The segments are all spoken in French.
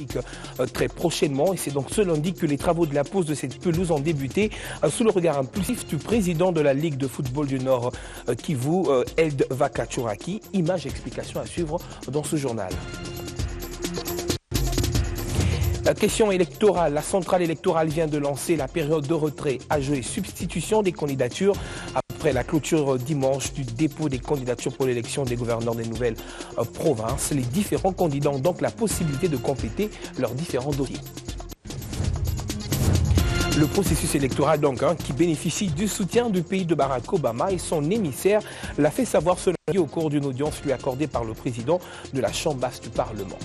synthétique très prochainement. Et c'est donc ce lundi que les travaux de la pose de cette pelouse ont débuté sous le regard impulsif du président de la Ligue de football du Nord Kivu, Eld Vakachuraki. Images et explications à suivre dans ce journal. La question électorale. La centrale électorale vient de lancer la période de retrait, ajout et substitution des candidatures après la clôture dimanche du dépôt des candidatures pour l'élection des gouverneurs des nouvelles provinces. Les différents candidats ont donc la possibilité de compléter leurs différents dossiers. Le processus électoral donc qui bénéficie du soutien du pays de Barack Obama et son émissaire l'a fait savoir ce lundi au cours d'une audience lui accordée par le président de la Chambre basse du Parlement.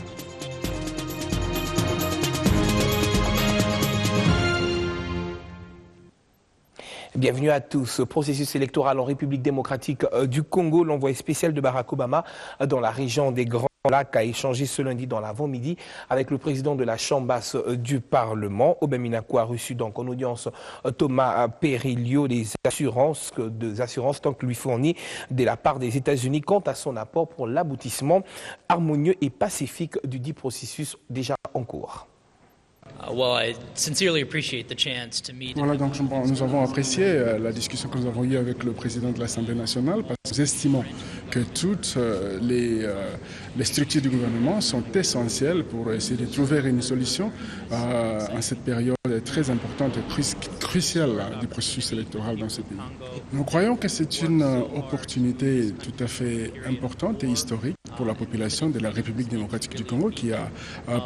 Bienvenue à tous. Processus électoral en République démocratique du Congo. L'envoyé spécial de Barack Obama dans la région des Grands Lacs a échangé ce lundi dans l'avant-midi avec le président de la Chambre basse du Parlement. Obeminako a reçu donc en audience Thomas Perillo des assurances donc lui fournies de la part des États-Unis quant à son apport pour l'aboutissement harmonieux et pacifique du dit processus déjà en cours. Voilà, donc nous avons apprécié la discussion que nous avons eue avec le président de l'Assemblée nationale parce que nous estimons que toutes les structures du gouvernement sont essentielles pour essayer de trouver une solution en cette période très importante et cruciale du processus électoral dans ce pays. Nous croyons que c'est une opportunité tout à fait importante et historique pour la population de la République démocratique du Congo qui a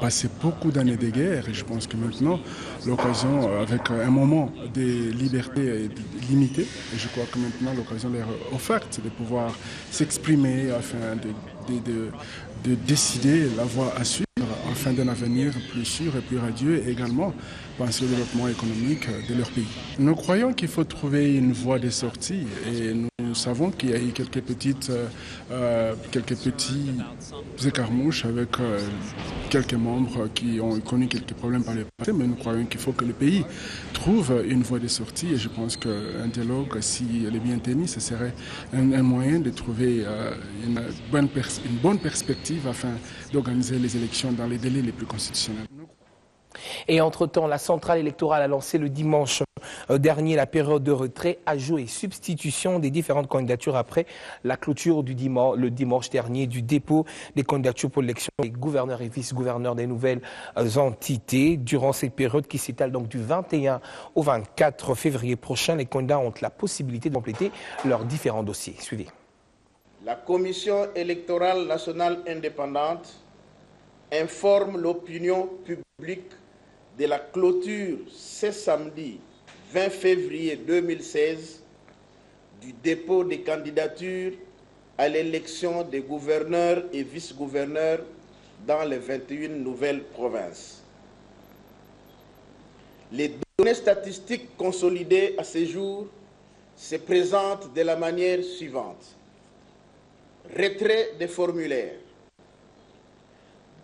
passé beaucoup d'années de guerre et je pense que maintenant l'occasion avec un moment de liberté limitée et je crois que maintenant l'occasion leur est offerte de pouvoir s'exprimer afin de décider la voie à suivre afin d'un avenir plus sûr et plus radieux et également penser au développement économique de leur pays. Nous croyons qu'il faut trouver une voie de sortie et nous savons qu'il y a eu quelques petits écarmouches avec quelques membres qui ont connu quelques problèmes par le passé, mais nous croyons qu'il faut que le pays trouve une voie de sortie et je pense qu'un dialogue, si elle est bien tenue, ce serait un moyen de trouver une bonne perspective afin d'organiser les élections dans les délais les plus constitutionnels. Et entre-temps, la centrale électorale a lancé le dimanche dernier la période de retrait, ajout et substitution des différentes candidatures après la clôture le dimanche dernier du dépôt des candidatures pour l'élection des gouverneurs et vice-gouverneurs des nouvelles entités. Durant cette période qui s'étale donc du 21 au 24 février prochain, les candidats ont la possibilité de compléter leurs différents dossiers. Suivez. La Commission électorale nationale indépendante informe l'opinion publique de la clôture ce samedi 20 février 2016 du dépôt des candidatures à l'élection des gouverneurs et vice-gouverneurs dans les 21 nouvelles provinces. Les données statistiques consolidées à ce jour se présentent de la manière suivante. Retrait des formulaires.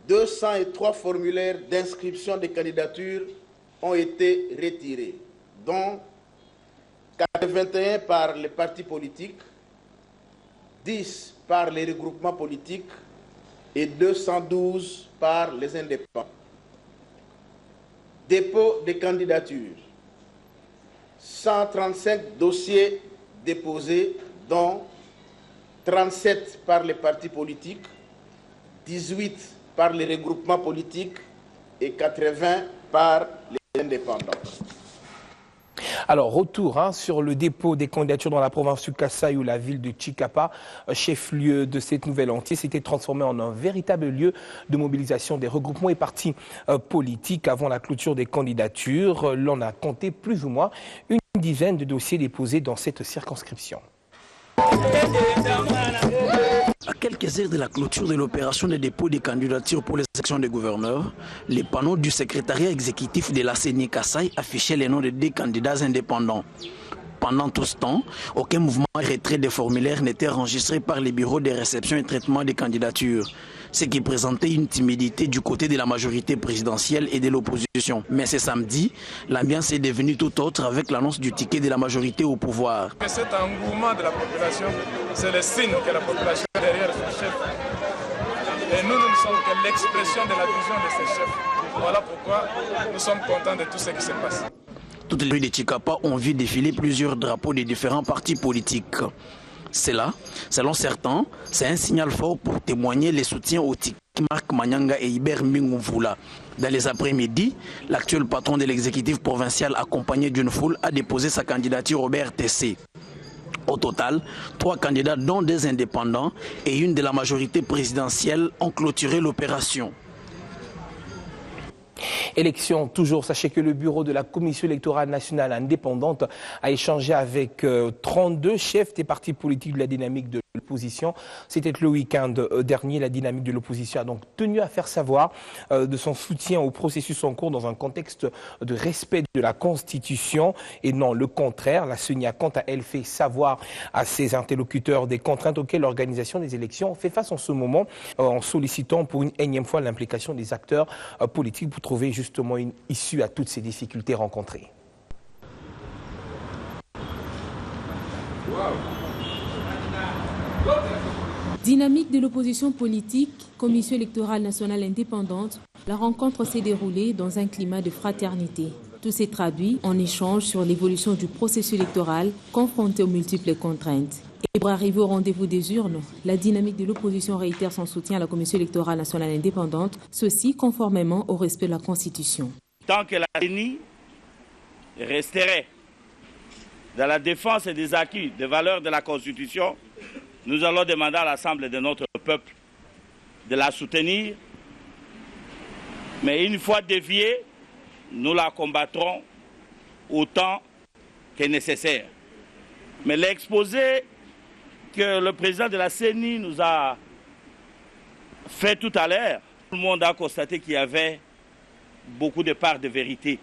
203 formulaires d'inscription des candidatures ont été retirés, dont 81 par les partis politiques, 10 par les regroupements politiques et 212 par les indépendants. Dépôt des candidatures. 135 dossiers déposés, dont 37 par les partis politiques, 18 par les regroupements politiques et 80 par les indépendants. Alors, retour sur le dépôt des candidatures dans la province du Kasaï où la ville de Chikapa, chef-lieu de cette nouvelle entité, s'était transformée en un véritable lieu de mobilisation des regroupements et partis politiques avant la clôture des candidatures. L'on a compté plus ou moins une dizaine de dossiers déposés dans cette circonscription. À quelques heures de la clôture de l'opération de dépôt des candidatures pour les élections des gouverneurs, les panneaux du secrétariat exécutif de la CENI Kasaï affichaient les noms de 2 candidats indépendants. Pendant tout ce temps, aucun mouvement de retrait des formulaires n'était enregistré par les bureaux de réception et traitement des candidatures, ce qui présentait une timidité du côté de la majorité présidentielle et de l'opposition. Mais ce samedi, l'ambiance est devenue tout autre avec l'annonce du ticket de la majorité au pouvoir. Cet engouement de la population, c'est le signe que la population est derrière son chef. Et nous, nous sommes que l'expression de la vision de ces chefs. Voilà pourquoi nous sommes contents de tout ce qui se passe. Toutes les rues de Tchikapa ont vu défiler plusieurs drapeaux des différents partis politiques. C'est là, selon certains, c'est un signal fort pour témoigner les soutiens au Tiki Marc Manyanga et Iber Mbingumvula. Dans les après-midi, l'actuel patron de l'exécutif provincial accompagné d'une foule a déposé sa candidature au BRTC. Au total, 3 candidats dont des indépendants et une de la majorité présidentielle ont clôturé l'opération. Élection toujours, sachez que le bureau de la Commission électorale nationale indépendante a échangé avec 32 chefs des partis politiques de la dynamique de l'opposition. C'était le week-end dernier. La dynamique de l'opposition a donc tenu à faire savoir de son soutien au processus en cours dans un contexte de respect de la Constitution et non le contraire. La CENI a quant à elle fait savoir à ses interlocuteurs des contraintes auxquelles l'organisation des élections fait face en ce moment en sollicitant pour une énième fois l'implication des acteurs politiques pour trouver justement une issue à toutes ces difficultés rencontrées. Dynamique de l'opposition politique, Commission électorale nationale indépendante, la rencontre s'est déroulée dans un climat de fraternité. Tout s'est traduit en échange sur l'évolution du processus électoral confronté aux multiples contraintes. Et pour arriver au rendez-vous des urnes, la dynamique de l'opposition réitère son soutien à la Commission électorale nationale indépendante, ceci conformément au respect de la Constitution. Tant que la CENI resterait dans la défense des acquis, des valeurs de la Constitution, nous allons demander à l'Assemblée de notre peuple de la soutenir. Mais une fois déviée, nous la combattrons autant que nécessaire. Mais l'exposé que le président de la CENI nous a fait tout à l'heure, tout le monde a constaté qu'il y avait beaucoup de parts de vérité.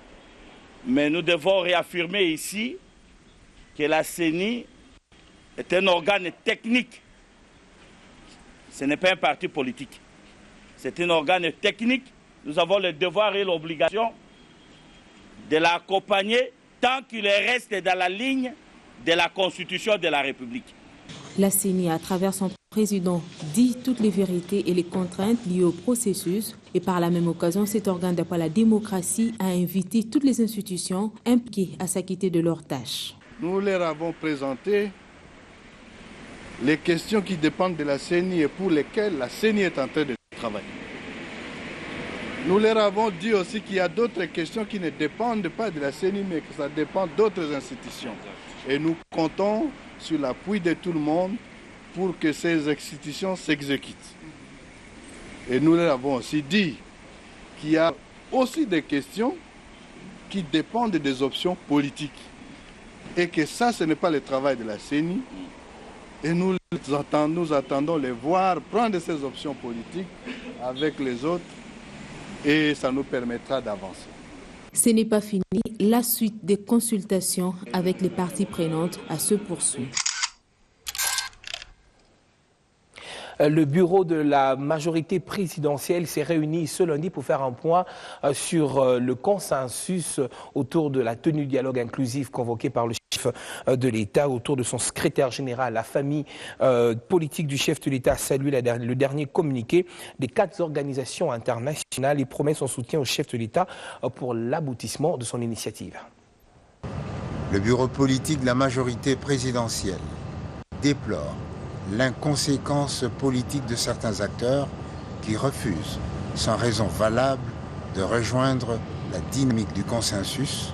Mais nous devons réaffirmer ici que la CENI est un organe technique. Ce n'est pas un parti politique. C'est un organe technique. Nous avons le devoir et l'obligation de l'accompagner tant qu'il reste dans la ligne de la Constitution de la République. La CENI, à travers son président, dit toutes les vérités et les contraintes liées au processus. Et par la même occasion, cet organe d'appel à la démocratie a invité toutes les institutions impliquées à s'acquitter de leurs tâches. Nous leur avons présenté les questions qui dépendent de la CENI et pour lesquelles la CENI est en train de travailler. Nous leur avons dit aussi qu'il y a d'autres questions qui ne dépendent pas de la CENI, mais que ça dépend d'autres institutions. Et nous comptons sur l'appui de tout le monde pour que ces institutions s'exécutent. Et nous leur avons aussi dit qu'il y a aussi des questions qui dépendent des options politiques. Et que ça, ce n'est pas le travail de la CENI. Et nous attendons les voir prendre ces options politiques avec les autres et ça nous permettra d'avancer. Ce n'est pas fini. La suite des consultations avec les parties prenantes se poursuit. Le bureau de la majorité présidentielle s'est réuni ce lundi pour faire un point sur le consensus autour de la tenue du dialogue inclusif convoqué par le chef de l'État autour de son secrétaire général. La famille politique du chef de l'État a salué le dernier communiqué des 4 organisations internationales et promet son soutien au chef de l'État pour l'aboutissement de son initiative. Le bureau politique de la majorité présidentielle déplore l'inconséquence politique de certains acteurs qui refusent, sans raison valable, de rejoindre la dynamique du consensus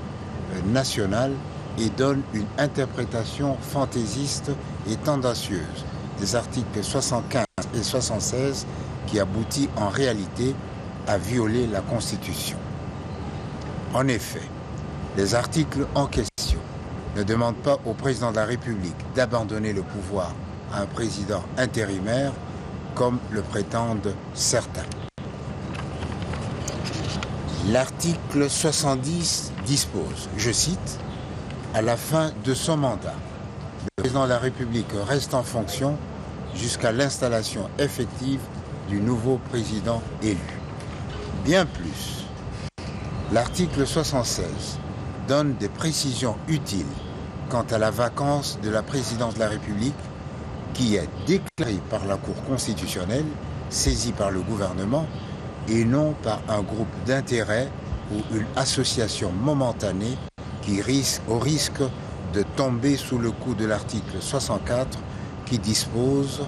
national et donnent une interprétation fantaisiste et tendancieuse des articles 75 et 76 qui aboutit en réalité à violer la Constitution. En effet, les articles en question ne demandent pas au président de la République d'abandonner le pouvoir à un président intérimaire, comme le prétendent certains. L'article 70 dispose, je cite, « À la fin de son mandat, le président de la République reste en fonction jusqu'à l'installation effective du nouveau président élu. » Bien plus, l'article 76 donne des précisions utiles quant à la vacance de la présidence de la République qui est déclarée par la Cour constitutionnelle saisie par le gouvernement et non par un groupe d'intérêts ou une association momentanée qui au risque de tomber sous le coup de l'article 64 qui dispose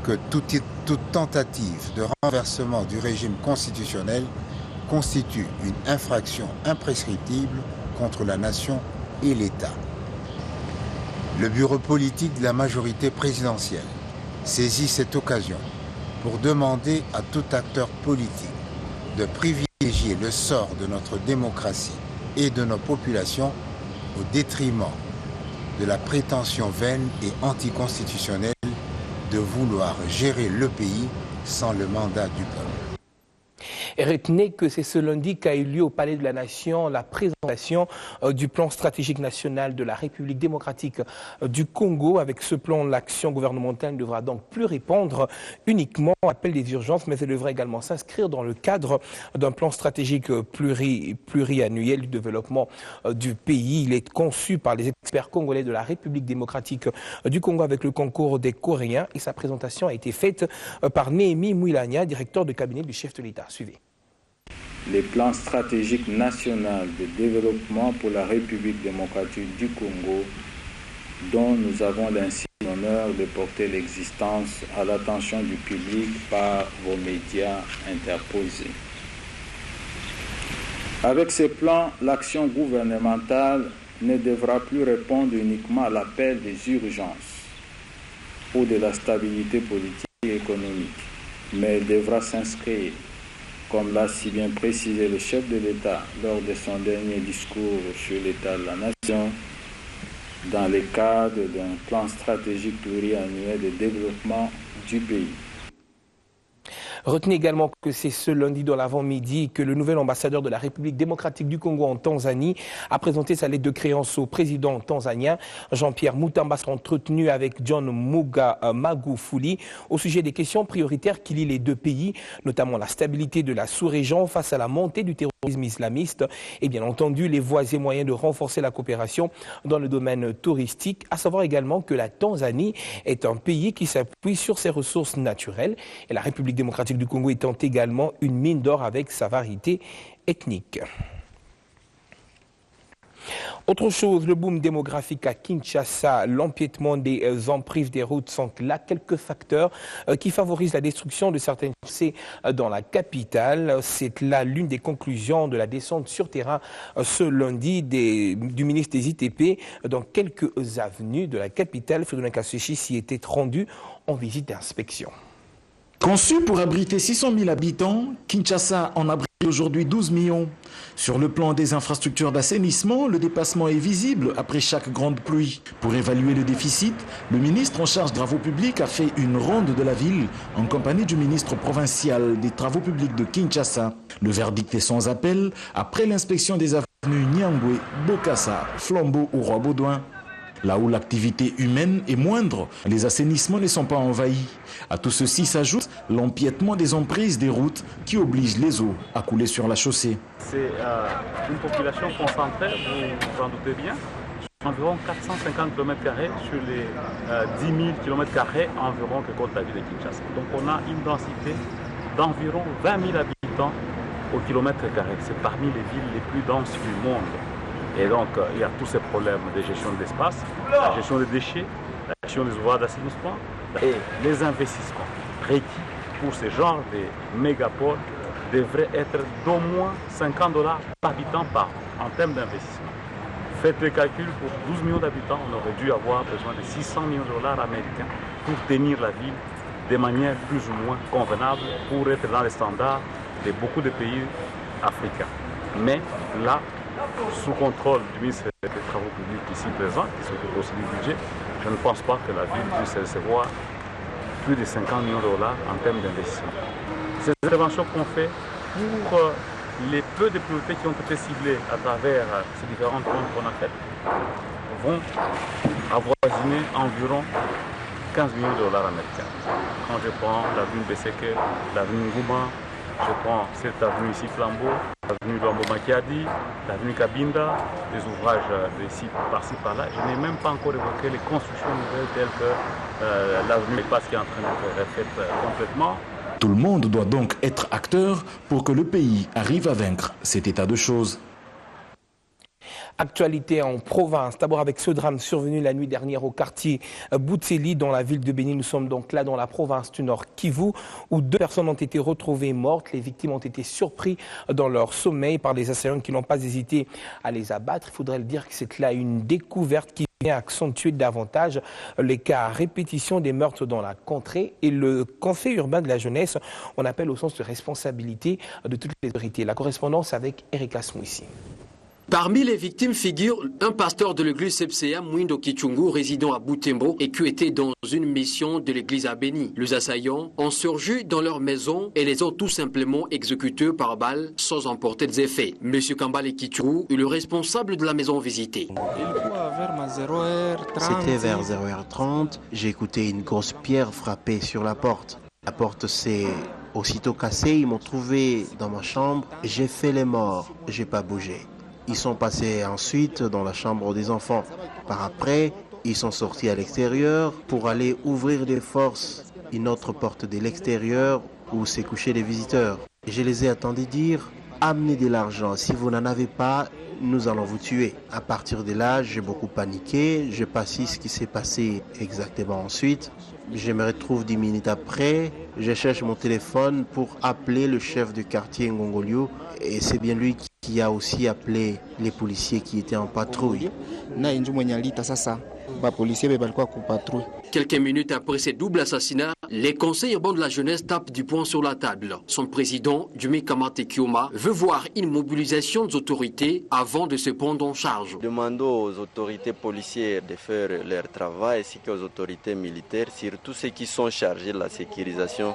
que toute tentative de renversement du régime constitutionnel constitue une infraction imprescriptible contre la nation et l'État. Le bureau politique de la majorité présidentielle saisit cette occasion pour demander à tout acteur politique de privilégier le sort de notre démocratie et de nos populations au détriment de la prétention vaine et anticonstitutionnelle de vouloir gérer le pays sans le mandat du peuple. Et retenez que c'est ce lundi qu'a eu lieu au Palais de la Nation la présentation du plan stratégique national de la République démocratique du Congo. Avec ce plan, l'action gouvernementale ne devra donc plus répondre uniquement à l'appel des urgences, mais elle devra également s'inscrire dans le cadre d'un plan stratégique pluriannuel du développement du pays. Il est conçu par les experts congolais de la République démocratique du Congo avec le concours des Coréens et sa présentation a été faite par Néhémie Mouilania, directeur de cabinet du chef de l'État. Suivez. Les plans stratégiques national de développement pour la République démocratique du Congo, dont nous avons l'insigne honneur de porter l'existence à l'attention du public par vos médias interposés. Avec ces plans, l'action gouvernementale ne devra plus répondre uniquement à l'appel des urgences ou de la stabilité politique et économique, mais elle devra s'inscrire, comme l'a si bien précisé le chef de l'État lors de son dernier discours sur l'état de la nation, dans le cadre d'un plan stratégique pluriannuel de développement du pays. Retenez également que c'est ce lundi dans l'avant-midi que le nouvel ambassadeur de la République démocratique du Congo en Tanzanie a présenté sa lettre de créance au président tanzanien. Jean-Pierre Mutamba s'est entretenu avec John Muga Magufuli au sujet des questions prioritaires qui lient les deux pays, notamment la stabilité de la sous-région face à la montée du terrorisme islamiste et bien entendu les voies et moyens de renforcer la coopération dans le domaine touristique, à savoir également que la Tanzanie est un pays qui s'appuie sur ses ressources naturelles et la République démocratique du Congo étant également une mine d'or avec sa variété ethnique. Autre chose, le boom démographique à Kinshasa, l'empiètement des emprises des routes sont là quelques facteurs qui favorisent la destruction de certaines chaussées dans la capitale. C'est là l'une des conclusions de la descente sur terrain ce lundi du ministre des ITP dans quelques avenues de la capitale. Frédéric Kasséchi s'y était rendu en visite d'inspection. Conçu pour abriter 600 000 habitants, Kinshasa en abrite aujourd'hui 12 millions. Sur le plan des infrastructures d'assainissement, le dépassement est visible après chaque grande pluie. Pour évaluer le déficit, le ministre en charge des travaux publics a fait une ronde de la ville en compagnie du ministre provincial des travaux publics de Kinshasa. Le verdict est sans appel après l'inspection des avenues Nyangwe, Bokassa, Flambeau ou Roi-Baudouin. Là où l'activité humaine est moindre, les assainissements ne sont pas envahis. À tout ceci s'ajoute l'empiètement des emprises des routes qui obligent les eaux à couler sur la chaussée. C'est une population concentrée, vous vous en doutez bien, environ 450 km² sur les 10 000 km² environ que compte la ville de Kinshasa. Donc on a une densité d'environ 20 000 habitants au kilomètre carré. C'est parmi les villes les plus denses du monde. Et donc, il y a tous ces problèmes de gestion de l'espace, la gestion des déchets, la gestion des ouvrages d'assainissement et les investissements requis pour ce genre de mégapoles devraient être d'au moins $50 par habitant par an en termes d'investissement. Faites le calcul, pour 12 millions d'habitants, on aurait dû avoir besoin de $600 millions américains pour tenir la ville de manière plus ou moins convenable pour être dans les standards de beaucoup de pays africains. Mais là, sous contrôle du ministre des Travaux publics ici présent, qui s'occupe aussi du budget, je ne pense pas que la ville puisse recevoir plus de $50 millions en termes d'investissement. Ces interventions qu'on fait pour les peu de priorités qui ont été ciblées à travers ces différentes comptes qu'on a faites vont avoisiner environ $15 millions américains. Quand je prends l'avenue Beseke, l'avenue Ngouma, je prends cette avenue ici Flambeau, l'avenue Lombo-Makiadi, l'avenue Kabinda, des ouvrages de sites par-ci par-là. Je n'ai même pas encore évoqué les constructions nouvelles telles que l'avenue Passe qui est en train d'être faite complètement, Tout le monde doit donc être acteur pour que le pays arrive à vaincre cet état de choses. Actualité en province, d'abord avec ce drame survenu la nuit dernière au quartier Boutseli dans la ville de Béni. Nous sommes donc là dans la province du Nord Kivu où 2 personnes ont été retrouvées mortes. Les victimes ont été surprises dans leur sommeil par des assaillants qui n'ont pas hésité à les abattre. Il faudrait le dire que c'est là une découverte qui vient accentuer davantage les cas à répétition des meurtres dans la contrée. Et le conseil urbain de la jeunesse, on appelle au sens de responsabilité de toutes les autorités. La correspondance avec Eric Asmou ici. Parmi les victimes figure un pasteur de l'église CPCA, Mwindo Kichungu, résident à Butembo et qui était dans une mission de l'église à Béni. Les assaillants ont surgi dans leur maison et les ont tout simplement exécutés par balle sans emporter des effets. Monsieur Kambale Kichungu est le responsable de la maison visitée. C'était vers 0h30, j'ai écouté une grosse pierre frapper sur la porte. La porte s'est aussitôt cassée, ils m'ont trouvé dans ma chambre, j'ai fait les morts, j'ai pas bougé. Ils sont passés ensuite dans la chambre des enfants. Par après, ils sont sortis à l'extérieur pour aller ouvrir de force une autre porte de l'extérieur où s'est couché les visiteurs. Je les ai attendus dire « Amenez de l'argent, si vous n'en avez pas, nous allons vous tuer ». À partir de là, j'ai beaucoup paniqué, je pas su ce qui s'est passé exactement ensuite. Je me retrouve 10 minutes après, je cherche mon téléphone pour appeler le chef de quartier Ngongolio et c'est bien lui qui a aussi appelé les policiers qui étaient en patrouille. Quelques minutes après ces doubles assassinats, les conseils urbains de la jeunesse tapent du poing sur la table. Son président, Jumi Kamate Kioma, veut voir une mobilisation des autorités avant de se prendre en charge. Demandons aux autorités policières de faire leur travail ainsi qu'aux autorités militaires, surtout ceux qui sont chargés de la sécurisation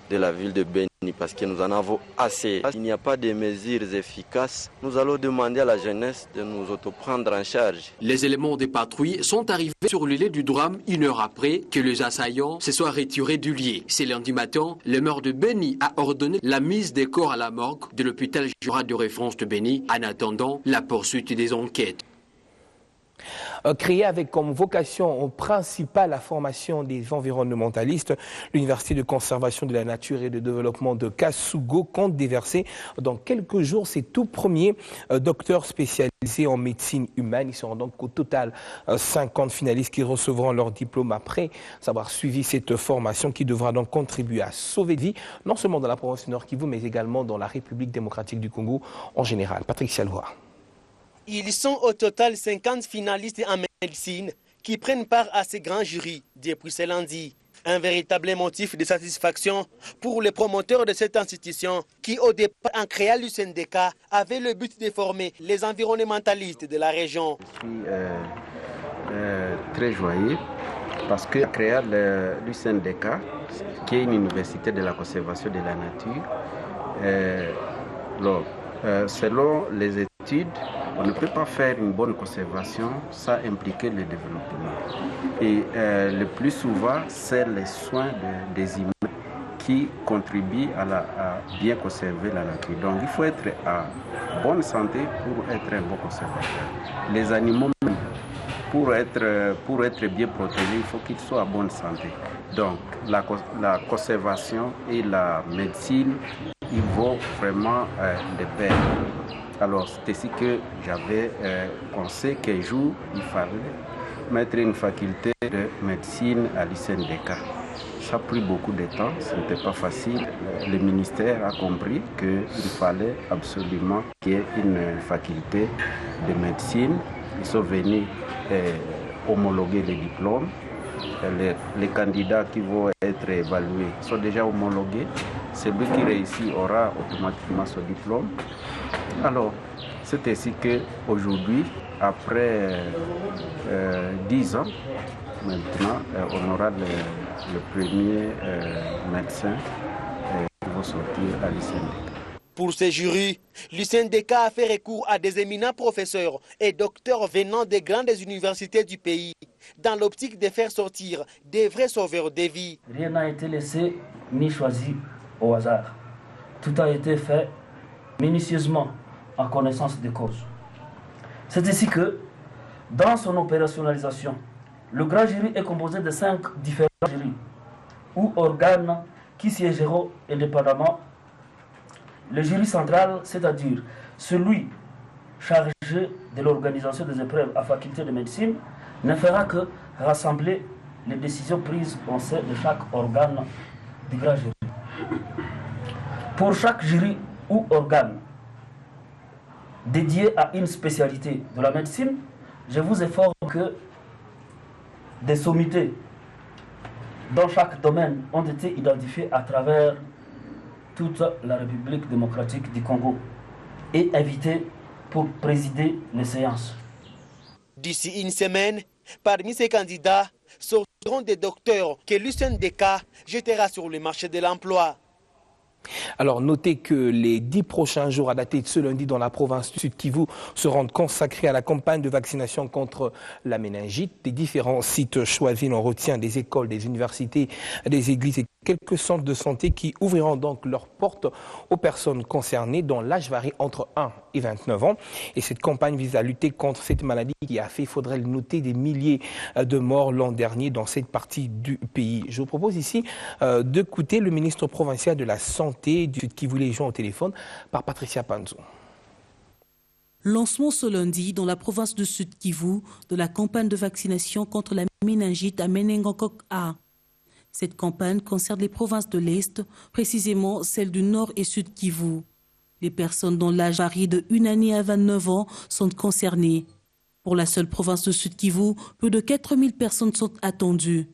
de la ville de Béni, parce que nous en avons assez. Il n'y a pas de mesures efficaces. Nous allons demander à la jeunesse de nous autoprendre en charge. Les éléments des patrouilles sont arrivés sur le lieu du drame 1 heure après que les assaillants se soient retirés du lieu. C'est lundi matin, le maire de Béni a ordonné la mise des corps à la morgue de l'hôpital général de référence de Béni en attendant la poursuite des enquêtes. Créée avec comme vocation principale la formation des environnementalistes, l'Université de conservation de la nature et de développement de Kasugo compte déverser dans quelques jours ses tout premiers docteurs spécialisés en médecine humaine. Ils seront donc au total 50 finalistes qui recevront leur diplôme après avoir suivi cette formation qui devra donc contribuer à sauver des vies, non seulement dans la province du Nord Kivu, mais également dans la République démocratique du Congo en général. Patrick Sialoua. Ils sont au total 50 finalistes en médecine qui prennent part à ces grands jurys depuis ce lundi. Un véritable motif de satisfaction pour les promoteurs de cette institution qui, au départ, en créant l'UCNDK, avait le but de former les environnementalistes de la région. Je suis très joyeux parce que créer l'UCNDK, qui est une université de la conservation de la nature, selon les études, on ne peut pas faire une bonne conservation sans impliquer le développement. Et le plus souvent, c'est les soins des humains qui contribuent à bien conserver la nature. Donc il faut être en bonne santé pour être un bon conservateur. Les animaux, pour être bien protégés, il faut qu'ils soient en bonne santé. Donc la conservation et la médecine, ils vont vraiment de pair. Alors c'est ici que j'avais pensé qu'un jour, il fallait mettre une faculté de médecine à l'UCNDK. Ça a pris beaucoup de temps, ce n'était pas facile. Le ministère a compris qu'il fallait absolument qu'il y ait une faculté de médecine. Ils sont venus homologuer les diplômes. Les candidats qui vont être évalués sont déjà homologués. Celui qui réussit aura automatiquement son diplôme. Alors, c'est ainsi qu'aujourd'hui, après 10 ans, maintenant, on aura le premier médecin qui va sortir à l'UCNDK. Pour ces jurys, l'UCNDK a fait recours à des éminents professeurs et docteurs venant des grandes universités du pays, dans l'optique de faire sortir des vrais sauveurs des vies. Rien n'a été laissé ni choisi au hasard. Tout a été fait minutieusement en connaissance des causes. C'est ainsi que, dans son opérationnalisation, le grand jury est composé de 5 différents jurys ou organes qui siégeront indépendamment. Le jury central, c'est-à-dire celui chargé de l'organisation des épreuves à faculté de médecine, ne fera que rassembler les décisions prises au sein de chaque organe du grand jury. Pour chaque jury ou organe dédié à une spécialité de la médecine, je vous informe que des sommités dans chaque domaine ont été identifiées à travers toute la République démocratique du Congo et invités pour présider les séances. D'ici une semaine, parmi ces candidats sortiront des docteurs que l'USNDK jettera sur le marché de l'emploi. Alors, notez que les 10 prochains jours à dater de ce lundi dans la province du Sud-Kivu seront consacrés à la campagne de vaccination contre la méningite. Des différents sites choisis, on retient des écoles, des universités, des églises et quelques centres de santé qui ouvriront donc leurs portes aux personnes concernées dont l'âge varie entre 1 et 29 ans. Et cette campagne vise à lutter contre cette maladie qui a fait, il faudrait le noter, des milliers de morts l'an dernier dans cette partie du pays. Je vous propose ici d'écouter le ministre provincial de la Santé du Sud-Kivu, les gens au téléphone, par Patricia Panzo. Lancement ce lundi dans la province du Sud-Kivu de la campagne de vaccination contre la méningite à Meningokok A. Cette campagne concerne les provinces de l'Est, précisément celles du Nord et Sud-Kivu. Les personnes dont l'âge varie de 1 année à 29 ans sont concernées. Pour la seule province de Sud-Kivu, plus de 4000 personnes sont attendues.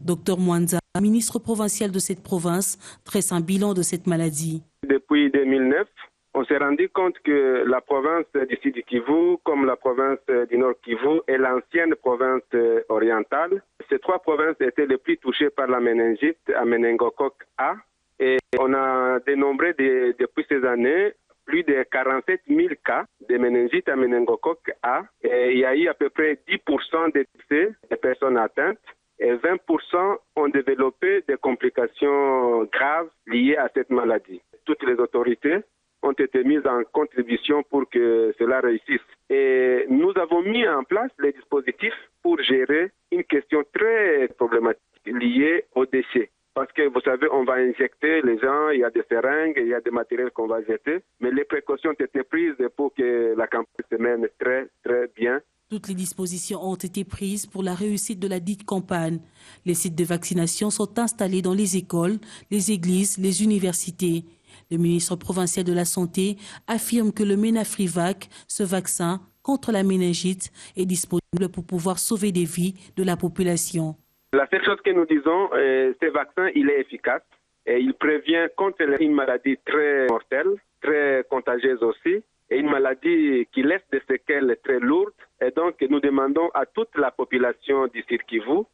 Dr Mwanza, ministre provincial de cette province, dresse un bilan de cette maladie. Depuis 2009, on s'est rendu compte que la province du Sud-Kivu, comme la province du Nord-Kivu et l'ancienne province orientale, ces 3 provinces étaient les plus touchées par la méningite à Meningokok A. Et on a dénombré depuis ces années plus de 47 000 cas de méningite à Meningokok A. Et il y a eu à peu près 10% des décès des personnes atteintes. Et 20% ont développé des complications graves liées à cette maladie. Toutes les autorités ont été mises en contribution pour que cela réussisse. Et nous avons mis en place les dispositifs pour gérer une question très problématique liée aux déchets. Parce que vous savez, on va injecter les gens, il y a des seringues, il y a des matériels qu'on va jeter. Mais les précautions ont été prises pour que la campagne se mène très, très bien. Toutes les dispositions ont été prises pour la réussite de la dite campagne. Les sites de vaccination sont installés dans les écoles, les églises, les universités. Le ministre provincial de la Santé affirme que le Menafrivac, ce vaccin contre la méningite, est disponible pour pouvoir sauver des vies de la population. La seule chose que nous disons, ce vaccin, il est efficace et il prévient contre une maladie très mortelle, très contagieuse aussi, et une maladie qui laisse des séquelles très lourdes. Et donc, nous demandons à toute la population du Sud-Kivu,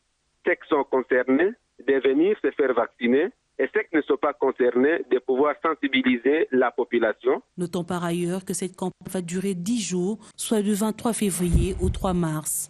ceux qui sont concernés, de venir se faire vacciner et ceux qui ne sont pas concernés, de pouvoir sensibiliser la population. Notons par ailleurs que cette campagne va durer 10 jours, soit du 23 février au 3 mars.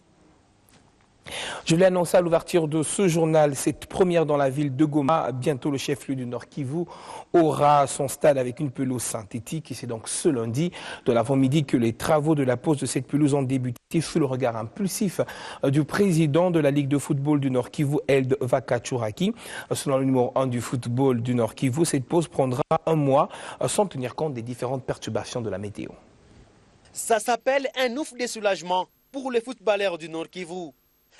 Je l'ai annoncé à l'ouverture de ce journal, cette première dans la ville de Goma. Bientôt, le chef-lieu du Nord-Kivu aura son stade avec une pelouse synthétique. Et c'est donc ce lundi, de l'avant-midi, que les travaux de la pose de cette pelouse ont débuté sous le regard impulsif du président de la Ligue de football du Nord-Kivu, Eld Vakachuraki. Selon le numéro 1 du football du Nord-Kivu, cette pause prendra 1 mois sans tenir compte des différentes perturbations de la météo. Ça s'appelle un ouf de soulagement pour les footballeurs du Nord-Kivu.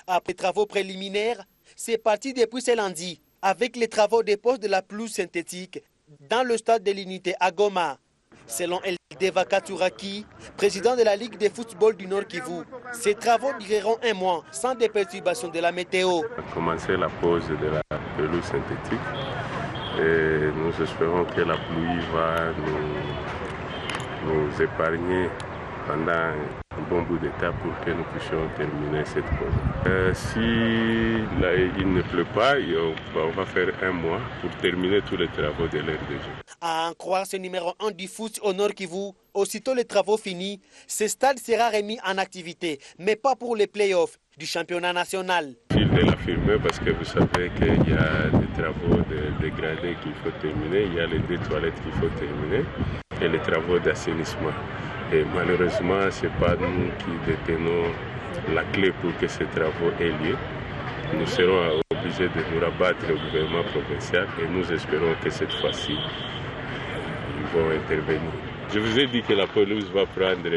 Après travaux préliminaires, c'est parti depuis ce lundi avec les travaux de pose de la pelouse synthétique dans le stade de l'unité à Goma. Selon Eldeva Katuraki, président de la Ligue de football du Nord-Kivu, ces travaux dureront 1 mois sans des perturbations de la météo. On a commencé la pose de la pelouse synthétique et nous espérons que la pluie va nous épargner pendant un bon bout de temps pour que nous puissions terminer cette pause. Si il ne pleut pas, on va faire 1 mois pour terminer tous les travaux de l'aire de jeu. À en croire ce numéro 1 du foot au Nord-Kivu, aussitôt les travaux finis, ce stade sera remis en activité, mais pas pour les play-offs du championnat national. Il faut l'affirmer parce que vous savez qu'il y a des travaux de dégradés qu'il faut terminer, il y a les 2 toilettes qu'il faut terminer et les travaux d'assainissement. Et malheureusement, ce n'est pas nous qui détenons la clé pour que ces travaux aient lieu. Nous serons obligés de nous rabattre au gouvernement provincial et nous espérons que cette fois-ci, ils vont intervenir. Je vous ai dit que la pelouse va prendre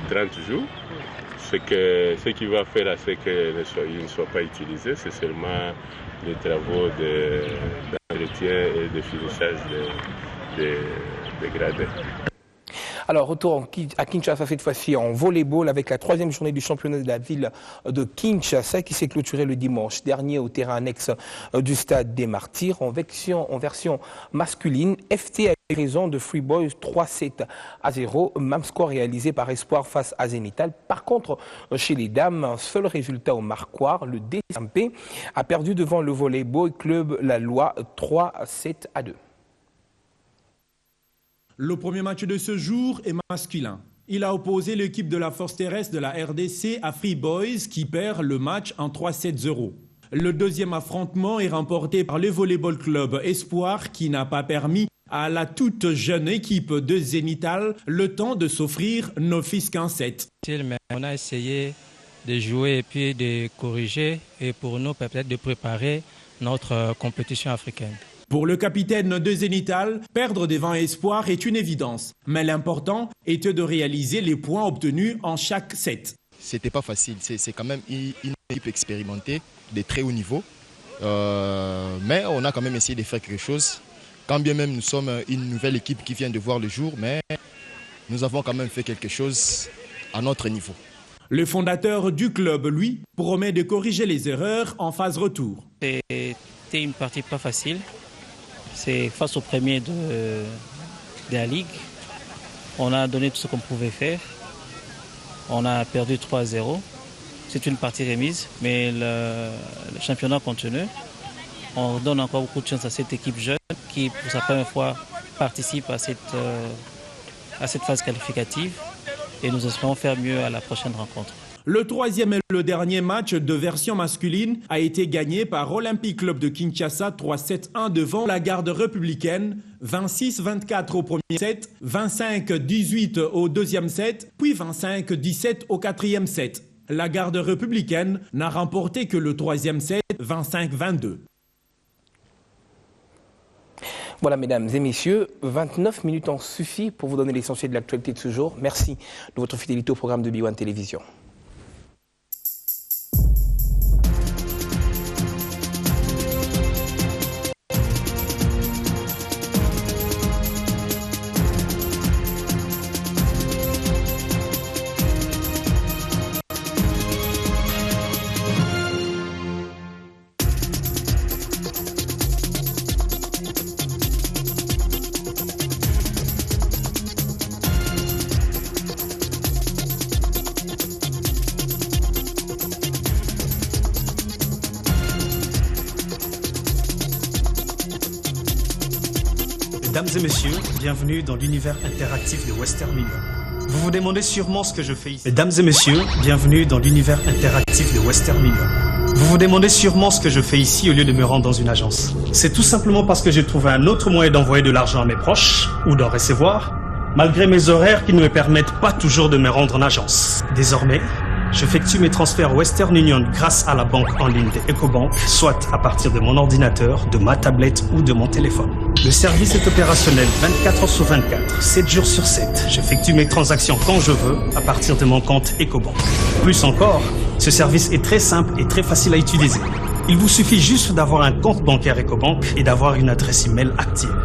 30 jours. Ce qui va faire à ce qu'il ne soit pas utilisé, c'est seulement les travaux d'entretien et de finissage des gradins. Alors, retour à Kinshasa cette fois-ci en volleyball avec la 3e journée du championnat de la ville de Kinshasa qui s'est clôturée le dimanche dernier au terrain annexe du stade des Martyrs. En version masculine, FT a eu raison de Free Boys 3-7-0, même score réalisé par Espoir face à Zénital. Par contre, chez les dames, un seul résultat au marquoir, le DSMP a perdu devant le volleyball club La Loi 3-7-2. Le premier match de ce jour est masculin. Il a opposé l'équipe de la force terrestre de la RDC à Free Boys qui perd le match en 3-7-0. Le deuxième affrontement est remporté par le volleyball club Espoir qui n'a pas permis à la toute jeune équipe de Zénital le temps de s'offrir 9-15-7. On a essayé de jouer et puis de corriger et pour nous peut-être de préparer notre compétition africaine. Pour le capitaine de Zénital, perdre devant Espoir est une évidence. Mais l'important était de réaliser les points obtenus en chaque set. C'était pas facile, c'est quand même une équipe expérimentée de très haut niveau. Mais on a quand même essayé de faire quelque chose. Quand bien même nous sommes une nouvelle équipe qui vient de voir le jour, mais nous avons quand même fait quelque chose à notre niveau. Le fondateur du club, lui, promet de corriger les erreurs en phase retour. C'était une partie pas facile. C'est face au premier de la Ligue. On a donné tout ce qu'on pouvait faire. On a perdu 3-0. C'est une partie remise, mais le championnat continue. On donne encore beaucoup de chance à cette équipe jeune qui, pour sa première fois, participe à cette phase qualificative. Et nous espérons faire mieux à la prochaine rencontre. Le troisième et le dernier match de version masculine a été gagné par Olympique Club de Kinshasa 3-7-1 devant la Garde républicaine, 26-24 au premier set, 25-18 au deuxième set, puis 25-17 au quatrième set. La Garde républicaine n'a remporté que le troisième set, 25-22. Voilà, mesdames et messieurs, 29 minutes en suffit pour vous donner l'essentiel de l'actualité de ce jour. Merci de votre fidélité au programme de B1 Télévision. Mesdames et messieurs, bienvenue dans l'univers interactif de Western Union. Vous vous demandez sûrement ce que je fais ici. Mesdames et messieurs, bienvenue dans l'univers interactif de Western Union. Vous vous demandez sûrement ce que je fais ici au lieu de me rendre dans une agence. C'est tout simplement parce que j'ai trouvé un autre moyen d'envoyer de l'argent à mes proches ou d'en recevoir, malgré mes horaires qui ne me permettent pas toujours de me rendre en agence. Désormais, j'effectue mes transferts Western Union grâce à la banque en ligne de EcoBank, soit à partir de mon ordinateur, de ma tablette ou de mon téléphone. Le service est opérationnel 24 heures sur 24, 7 jours sur 7. J'effectue mes transactions quand je veux à partir de mon compte EcoBank. Plus encore, ce service est très simple et très facile à utiliser. Il vous suffit juste d'avoir un compte bancaire EcoBank et d'avoir une adresse email active.